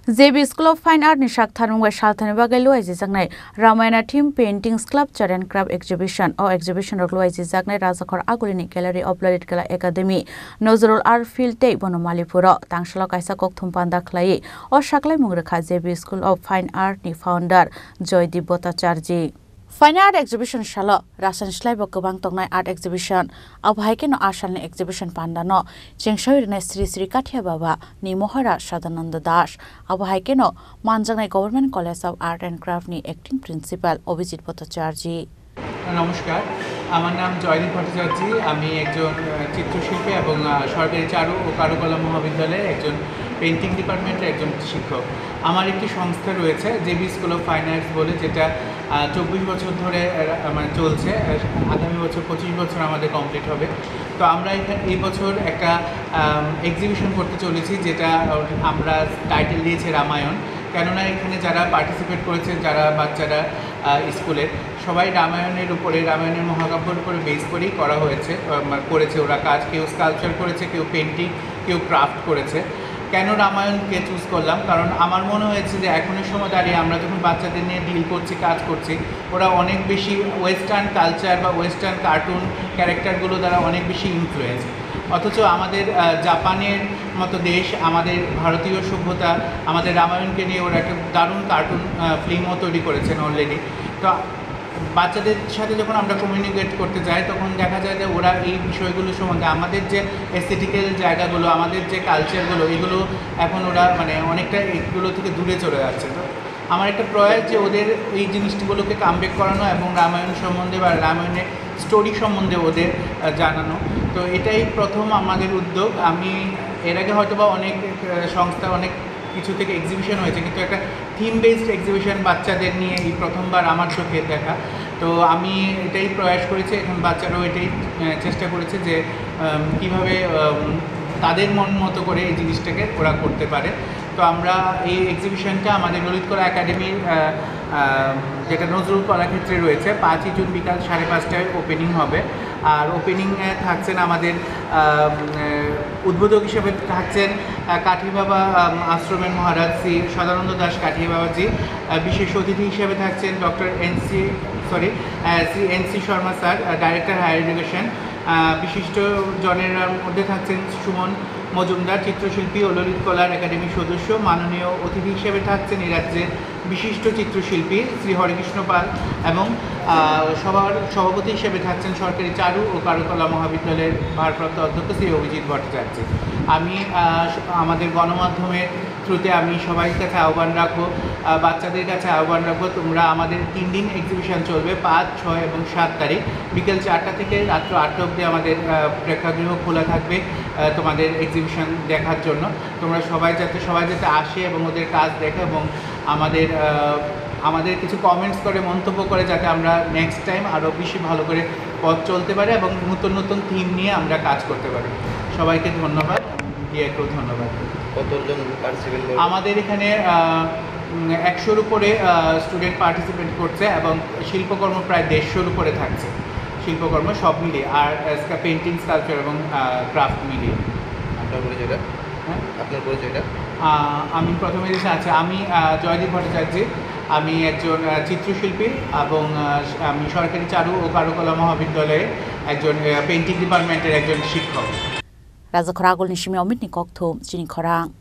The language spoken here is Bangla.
JB School of Fine Art ni Shakthanung wa Shalthani bagai luai jijaknai Ramayana Theme Painting Sculpture and Craft Exhibition o exhibition rok luai jijaknai Rajakhor Agulini Gallery of Lalit Kala Academy Nozrul Art Field Day Bonomalipuro tangsalo kaisa kokthum panda khlai o shaklai mungrekha JB School of Fine Art ni founder Joydeep Bhattacharya Fine Art Exhibition shalo rasan slaibo gobang tongnai art exhibition abhaike no ashalni exhibition panda no chengshoir ne Sri Sri Kathia Baba ni Mohara Sadananda Das abhaike no Manjangnai Government College of Art and Craft ni acting principal Abhijit Bhattacharya নমস্কার আমার নাম জয়দীপ ভট্টাচার্য আমি একজন চিত্রশিল্পী এবং সরকারি চারু ও কারুকলা মহাবিদ্যালয়ের একজন পেইন্টিং ডিপার্টমেন্টের একজন শিক্ষক আমার একটি সংস্থা রয়েছে JB school of fine arts বলে যেটা 24 বছর ধরে মানে চলছে আগামী বছর 25 বছর আমাদের কমপ্লিট হবে তো আমরা এই বছর একটা এক্সিবিশন করতে চলেছি যেটা আমরা টাইটেল দিয়েছি রামায়ণ কেননা এখানে যারা পার্টিসিপেট করেছে যারা বাচ্চারা স্কুলে সবাই রামায়ণের উপরে রামায়ণের মহাকাব্যের উপরে বেস করেই করেছে ওরা কাজ কেউ স্কাল্পচার করেছে কেউ পেন্টিং কেউ ক্রাফট করেছে কেন রামায়ণকে চুজ করলাম কারণ আমার মনে হয়েছে যে এখনের সময় দাঁড়িয়ে আমরা যখন বাচ্চাদের নিয়ে ডিল করছি কাজ করছি ওরা অনেক বেশি ওয়েস্টার্ন কালচার বা ওয়েস্টার্ন কার্টুন ক্যারেক্টারগুলো দ্বারা অনেক বেশি ইনফ্লুয়েন্স অথচ আমাদের জাপানের মতো দেশ আমাদের ভারতীয় সভ্যতা আমাদের রামায়ণকে নিয়ে ওরা একটা দারুণ কার্টুন ফিল্মও তৈরি করেছেন অলরেডি তো বাচ্চাদের সাথে যখন আমরা কমিউনিকেট করতে যাই তখন দেখা যায় যে ওরা এই বিষয়গুলো সম্বন্ধে আমাদের যে এস্থেটিক্যাল জায়গাগুলো আমাদের যে কালচারগুলো এগুলো এখন ওরা মানে অনেকটা এগুলো থেকে দূরে চলে যাচ্ছে তো আমার একটা প্রয়াস যে ওদের এই জিনিসগুলোকে কামব্যাক করানো এবং রামায়ণ সম্বন্ধে বা রামায়ণের স্টোরি সম্বন্ধে ওদের জানানো তো এটাই প্রথম আমাদের উদ্যোগ আমি এর আগে হয়তো বা অনেক সংস্থা অনেক কিছু থেকে এক্সিবিশন হয়েছে কিন্তু একটা থিম বেসড এক্সিবিশন বাচ্চাদের নিয়ে এই প্রথমবার আমার চোখে দেখা তো আমি এটাই প্রয়াস করেছি এখন বাচ্চারাও এটাই চেষ্টা করেছে যে কীভাবে তাদের মন মতো করে এই জিনিসটাকে ওরা করতে পারে তো আমরা এই এক্সিবিশনটা আমাদের ললিত কলা একাডেমির যেটা নজরুল কলাক্ষেত্রে রয়েছে 5ই জুন বিকাল 5:30টায় ওপেনিং হবে আর ওপেনিংয়ে থাকছেন আমাদের উদ্বোধক হিসেবে থাকছেন কাঠিয়া বাবা আশ্রমের মহারাজ শ্রী সদানন্দ দাস কাঠিয়া বাবাজি বিশেষ অতিথি হিসেবে থাকছেন Shri NC Sharma sir director higher education বিশিষ্ট জনের মধ্যে থাকছেন সুমন মজুমদার চিত্রশিল্পী ও ললিত কলার একাডেমির সদস্য মাননীয় অতিথি হিসেবে থাকছেন এই রাজ্যের বিশিষ্ট চিত্রশিল্পী শ্রী হরেকৃষ্ণ পাল এবং সবার সভাপতি হিসেবে থাকছেন সরকারি চারু ও কারুকলা মহাবিদ্যালয়ের ভারপ্রাপ্ত অধ্যক্ষ শ্রী অভিজিৎ ভট্টাচার্য আমি আমাদের গণমাধ্যমের থ্রুতে আমি সবার কাছে আহ্বান রাখবো বাচ্চাদের কাছে আহ্বান রাখবো তোমরা আমাদের 3 দিন এক্সিবিশন চলবে 5, 6 এবং 7 তারিখ বিকেল 4টা থেকে রাত্র 8টা অবধি আমাদের প্রেক্ষাগৃহ খোলা থাকবে তোমাদের এক্সিবিশন দেখার জন্য তোমরা সবাই যাতে আসে এবং ওদের কাজ দেখে এবং আমাদের কিছু কমেন্টস করে মন্তব্য করে যাতে আমরা নেক্সট টাইম আরও বেশি ভালো করে পথ চলতে পারি এবং নতুন নতুন থিম নিয়ে আমরা কাজ করতে পারি সবাইকে ধন্যবাদ দিয়েকেও ধন্যবাদ কতজন পার্টিসিপেট আমাদের এখানে 100-র উপরে স্টুডেন্ট পার্টিসিপেট করছে এবং শিল্পকর্ম প্রায় 150-র উপরে থাকছে শিল্পকর্ম সব মিলিয়ে আর পেন্টিং স্কাল্পচার এবং ক্রাফট মিলিয়ে আপনার পরিচয়টা আমি প্রথমে আমি জয়দীপ ভট্টাচার্য আমি একজন চিত্রশিল্পী এবং আমি সরকারি চারু ও কারুকলা মহাবিদ্যালয়ে একজন পেইন্টিং ডিপার্টমেন্টের একজন শিক্ষক Rajakhor Agulni Shimi Omit ni Kokthum Chini Khorang